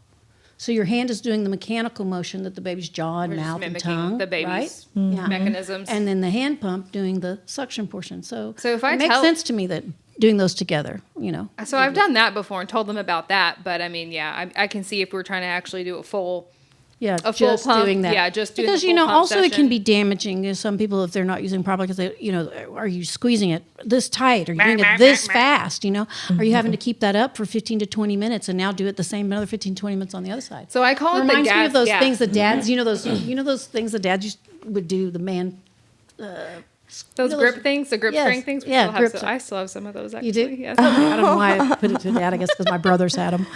So your hand is doing the mechanical motion that the baby's jaw and We're just mouth and mimicking tongue, the baby's right? Yeah. mechanisms. And then the hand pump doing the suction portion. So if I it makes tell- sense to me that doing those together, you know. So I've done that before and told them about that. But I mean, yeah, I can see if we're trying to actually do a full. Yeah, A full just pump, doing that. yeah, just doing because the you full know, pump also it can session. be damaging to some people if they're not using properly because they, you know, are you squeezing it this tight? Are you doing it this fast? You know, are you having to keep that up for 15 to 20 minutes and now do it the same another 15 20 minutes on the other side? So I call it the Reminds me gas of those gap. things that dads, you know those things that dads would do. The man, Those know grip those- things, the grip Yes, string things. yeah, grip I still have some of those. Actually. you do. Yes. I don't know why I put it to dad. I guess because my brothers had them.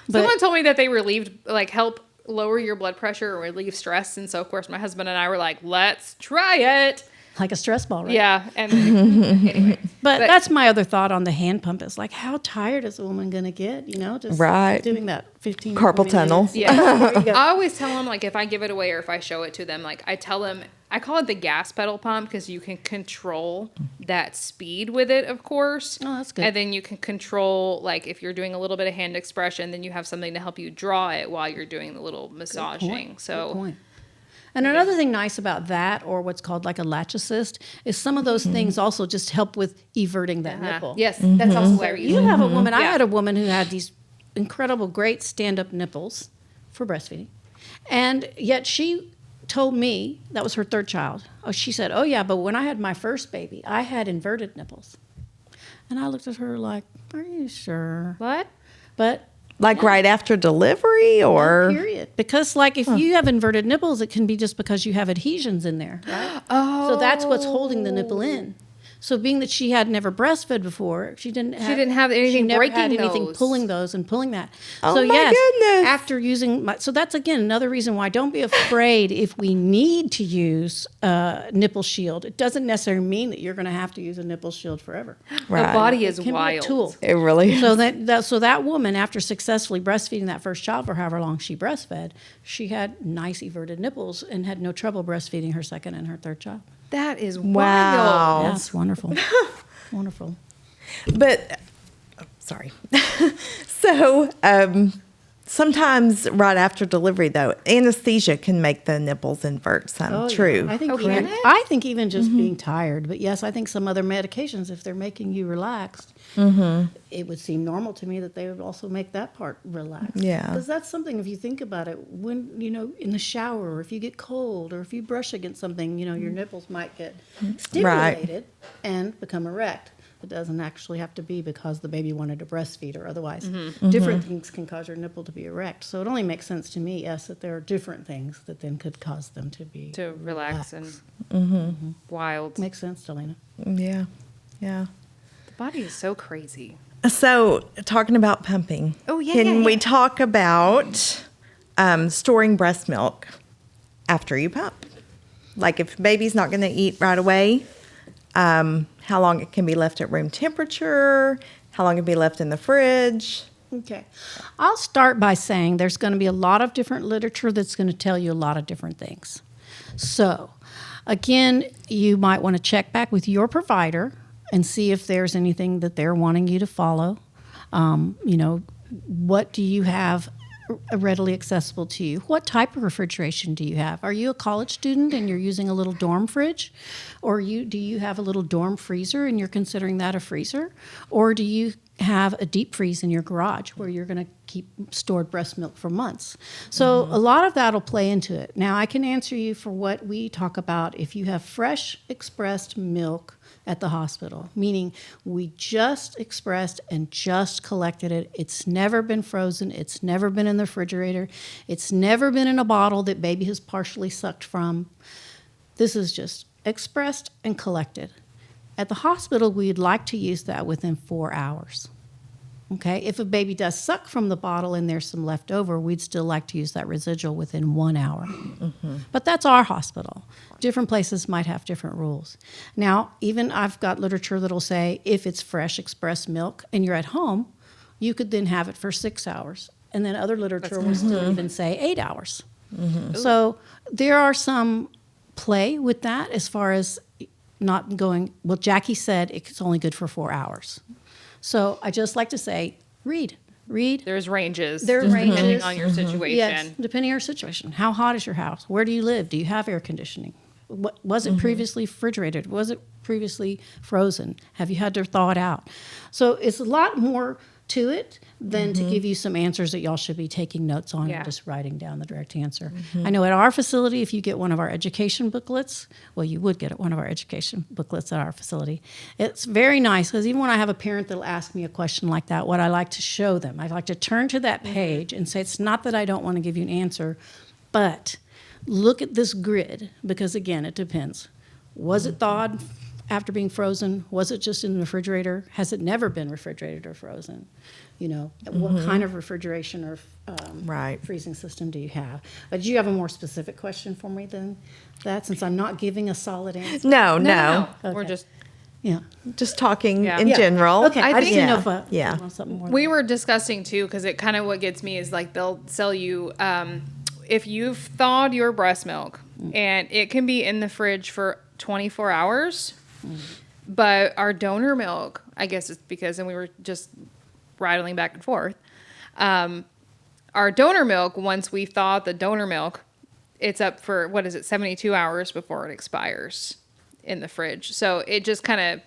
But Someone told me that they help lower your blood pressure or relieve stress, and so of course my husband and I were like, let's try it. like a stress ball, right? Yeah, and anyway, But that's my other thought on the hand pump is like, how tired is a woman going to get, you know, just Right. doing that 15 Carpal 20 tunnel. minutes. yeah. There you go. I always tell them, like, if I give it away or if I show it to them, like, I tell them, I call it the gas pedal pump because you can control that speed with it, of course. Oh, that's good. And then you can control, like, if you're doing a little bit of hand expression, then you have something to help you draw it while you're doing the little massaging. Good So, point. And another thing nice about that, or what's called like a latch assist, is some of those things also just help with everting that nipple. yes, that's also very You have a woman, I Yeah. had a woman who had these incredible, great stand-up nipples for breastfeeding. And yet she told me, that was her third child. Oh, she said, oh yeah, but when I had my first baby, I had inverted nipples. And I looked at her like, are you sure? What? But Like right after delivery or? Period. Because like if you have inverted nipples, it can be just because you have adhesions in there, right? So that's what's holding the nipple in. So being that she had never breastfed before, she didn't have anything she never breaking had anything those. pulling those and pulling that. Oh so my yes, goodness. after using so that's again another reason why don't be afraid if we need to use a nipple shield. It doesn't necessarily mean that you're going to have to use a nipple shield forever. Right. The body It is can wild. be a tool. It really is. So that woman, after successfully breastfeeding that first child for however long she breastfed, she had nice everted nipples and had no trouble breastfeeding her second and her third child. That is Wow. wild. Yeah, it's wonderful. Wonderful. But, sorry. So, sometimes right after delivery, though, anesthesia can make the nipples invert some. True. Yeah. can it? I think even just being tired, but yes, I think some other medications, if they're making you relaxed, it would seem normal to me that they would also make that part relaxed. Yeah. Because that's something, if you think about it, when, in the shower, or if you get cold, or if you brush against something, your nipples might get stimulated and become erect. It doesn't actually have to be because the baby wanted to breastfeed or otherwise. Different things can cause your nipple to be erect. So it only makes sense to me, yes, that there are different things that then could cause them to be To relax and wild. Makes sense, Delana. Yeah. Yeah. The body is so crazy. So, talking about pumping. Oh, yeah, Can yeah, we yeah. talk about storing breast milk after you pump? Like if baby's not going to eat right away, how long it can be left at room temperature, how long it can be left in the fridge. Okay. I'll start by saying there's going to be a lot of different literature that's going to tell you a lot of different things. So, again, you might want to check back with your provider and see if there's anything that they're wanting you to follow. What do you have readily accessible to you? What type of refrigeration do you have? Are you a college student and you're using a little dorm fridge? Or do you have a little dorm freezer and you're considering that a freezer? Or do you have a deep freeze in your garage where you're going to keep stored breast milk for months? So a lot of that will play into it. Now, I can answer you for what we talk about if you have fresh expressed milk at the hospital, meaning we just expressed and just collected it. It's never been frozen. It's never been in the refrigerator. It's never been in a bottle that baby has partially sucked from. This is just expressed and collected. At the hospital, we'd like to use that within 4 hours. Okay, if a baby does suck from the bottle and there's some left over, we'd still like to use that residual within 1 hour. But that's our hospital. Different places might have different rules. Now, even I've got literature that'll say if it's fresh expressed milk and you're at home, you could then have it for 6 hours. And then other literature will still even say 8 hours. So there are some play with that as far as not going, well, Jackie said it's only good for 4 hours. So I just like to say, read. There's ranges. There's ranges. Depending on your situation. Yes, depending on your situation. How hot is your house? Where do you live? Do you have air conditioning? Was it previously refrigerated? Was it previously frozen? Have you had to thaw it out? So it's a lot more to it than to give you some answers that y'all should be taking notes on and just writing down the direct answer. I know at our facility, if you get one of our education booklets, well, you would get one of our education booklets at our facility. It's very nice because even when I have a parent that'll ask me a question like that, what I like to show them, I like to turn to that page and say, it's not that I don't want to give you an answer, but look at this grid because, again, it depends. Was it thawed after being frozen? Was it just in the refrigerator? Has it never been refrigerated or frozen? What kind of refrigeration or freezing system do you have? But do you have a more specific question for me than that, since I'm not giving a solid answer? No. Okay. We're just talking in Yeah. general. Okay, I think- didn't know if Yeah. you want something more. We were discussing too, because it kind of what gets me is like they'll sell you if you've thawed your breast milk and it can be in the fridge for 24 hours, but our donor milk, I guess it's because, and we were just rattling back and forth. Our donor milk, once we thaw the donor milk, it's up for 72 hours before it expires in the fridge. So it just kind of,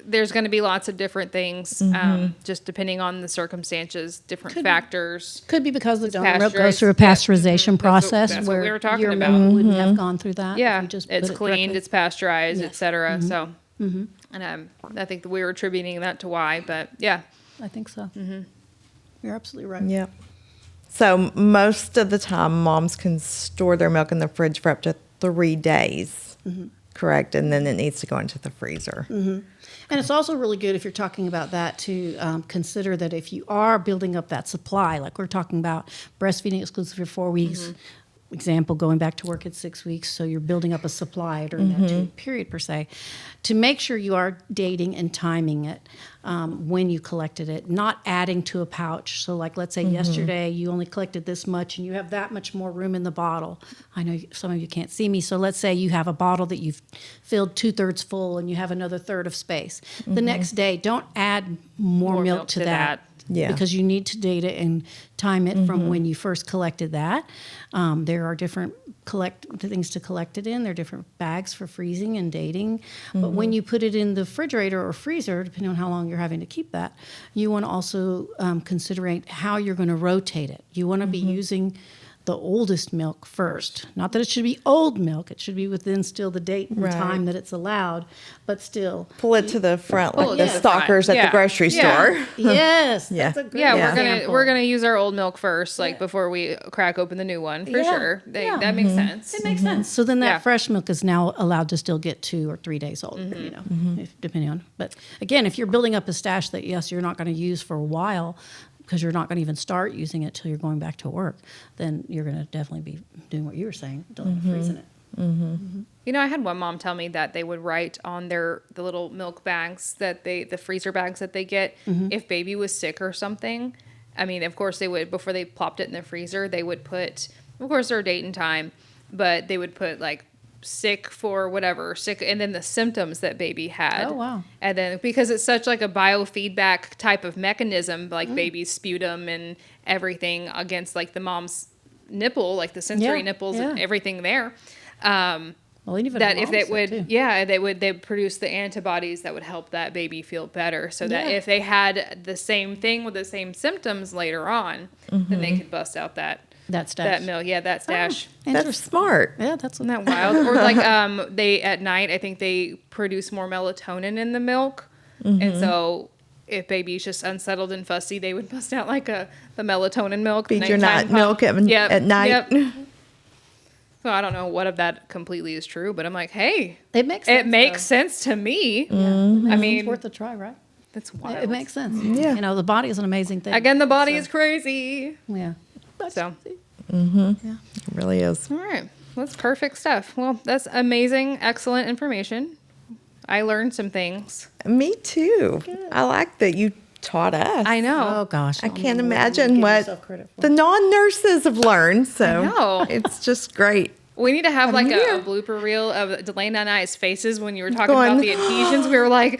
there's going to be lots of different things, just depending on the circumstances, different factors. Could be because the It's donor milk goes pasteurized. through a pasteurization process That's what where we were talking your about. milk wouldn't have gone through that. if Yeah, you just it's put it cleaned, directly. it's pasteurized, Yes. et cetera. So, and I think that we were attributing that to why, but yeah. I think so. You're absolutely right. Yep. So most of the time, moms can store their milk in the fridge for up to 3 days, correct? And then it needs to go into the freezer. And it's also really good if you're talking about that to consider that if you are building up that supply, like we're talking about breastfeeding exclusively for 4 weeks, example, going back to work at 6 weeks, so you're building up a supply during that 2-week period per se, to make sure you are dating and timing it when you collected it, not adding to a pouch. So like, let's say yesterday you only collected this much and you have that much more room in the bottle. I know some of you can't see me, so let's say you have a bottle that you've filled 2/3 full and you have another third of space. The next day, don't add more milk to that. Yeah. Because you need to date it and time it from when you first collected that. There are different things to collect it in. There are different bags for freezing and dating. But when you put it in the refrigerator or freezer, depending on how long you're having to keep that, you want to also consider how you're going to rotate it. You want to be using the oldest milk first. Not that it should be old milk. It should be within still the date and time that it's allowed, but still. Pull it to the front like Pull it the to the stalkers front. at the grocery store. Yes. Yeah. That's a great Yeah, example. we're gonna use our old milk first, like before we crack open the new one for sure. That makes sense. It makes sense. So then that Yeah. fresh milk is now allowed to still get 2 or 3 days old, depending on. But again, if you're building up a stash that, yes, you're not going to use for a while because you're not going to even start using it till you're going back to work, then you're going to definitely be doing what you were saying, freezing it. You know, I had one mom tell me that they would write on the little milk bags the freezer bags that they get, if baby was sick or something. I mean, of course they would, before they plopped it in the freezer, they would put, of course, their date and time, but they would put like sick for whatever, and then the symptoms that baby had. Oh, wow. And then because it's such like a biofeedback type of mechanism, like baby's sputum and everything against like the mom's nipple, like the sensory nipples and everything there. Well, even That if they would, they produce the antibodies that would help that baby feel better. So that if they had the same thing with the same symptoms later on, then they could bust out that stash. that milk. Yeah, that stash. That's smart. Yeah, that's Isn't that wild? Or like they at night, I think they produce more melatonin in the milk, and so if baby's just unsettled and fussy, they would bust out like the melatonin milk. Feed your nighttime milk at night. Yep. So I don't know what of that completely is true, but I'm like, hey, it makes sense. it makes sense to me. I mean, it's worth a try, right? That's wild. It makes sense. Yeah. You know, the body is an amazing thing. Again, the body is crazy. Yeah. So, It really is. all right. That's perfect stuff. Well, that's amazing, excellent information. I learned some things. Me too. I like that you taught us. I know. Oh gosh. I can't imagine what the non-nurses have learned. So I know. it's just great. We need to have like Yeah. a blooper reel of Delana and I's faces when you were talking about the adhesions. We were like,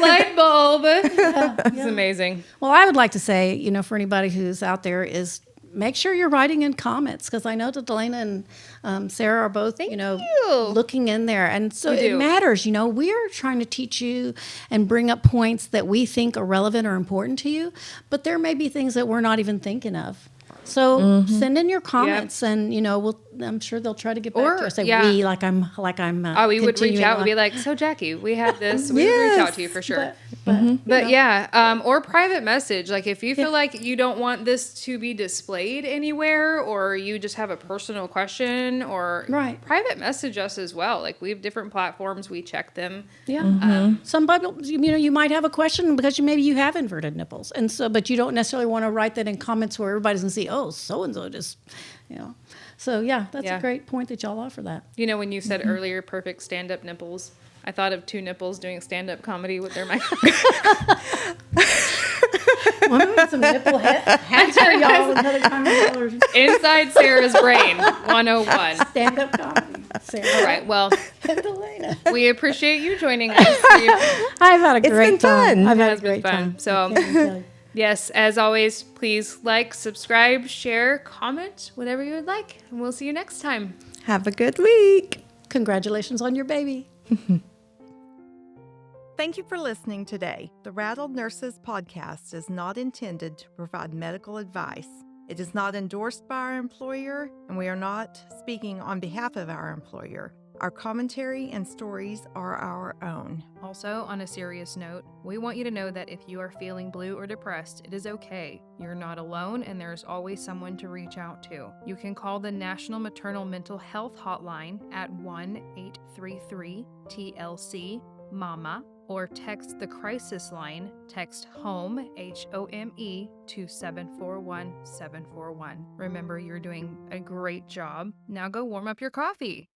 light bulb. It's amazing. Well, I would like to say, you know, for anybody who's out there is make sure you're writing in comments, because I know that Delana and Sarah are both, Thank you know, you. looking in there. And so We it do. matters. You know, we're trying to teach you and bring up points that we think are relevant or important to you, but there may be things that we're not even thinking of. So send in your comments, and you know, I'm sure they'll try to get back Or, to us. Say yeah. we like I'm. Oh, we would reach out and be like, so Jackie, we have this. We would reach out to you for sure. But yeah, or private message. Like if you feel like you don't want this to be displayed anywhere, or you just have a personal question, or Right. private message us as well. Like we have different platforms. We check them. Yeah. Some people, you know, you might have a question because maybe you have inverted nipples, and so, but you don't necessarily want to write that in comments where everybody's gonna see, oh, so and so just, you know. So yeah, that's Yeah. a great point that y'all offer that. You know, when you said earlier, perfect stand-up nipples, I thought of two nipples doing stand-up comedy with their microphone. Well, we need some nipple hats for y'all another time. Inside Sarah's brain, 101. Stand up comedy. Sarah. All right, well, And Elena. we appreciate you joining us. I've had a It's great been time. fun. I've had It's a been great fun. time. So, yes, as always, please like, subscribe, share, comment, whatever you would like. And we'll see you next time. Have a good week. Congratulations on your baby. Thank you for listening today. The Rattled Nurses podcast is not intended to provide medical advice. It is not endorsed by our employer, and we are not speaking on behalf of our employer. Our commentary and stories are our own. Also, on a serious note, we want you to know that if you are feeling blue or depressed, it is okay. You're not alone, and there is always someone to reach out to. You can call the National Maternal Mental Health Hotline at 1-833-TLC-MAMA or text the crisis line, text HOME, HOME, to 741-741. Remember, you're doing a great job. Now go warm up your coffee.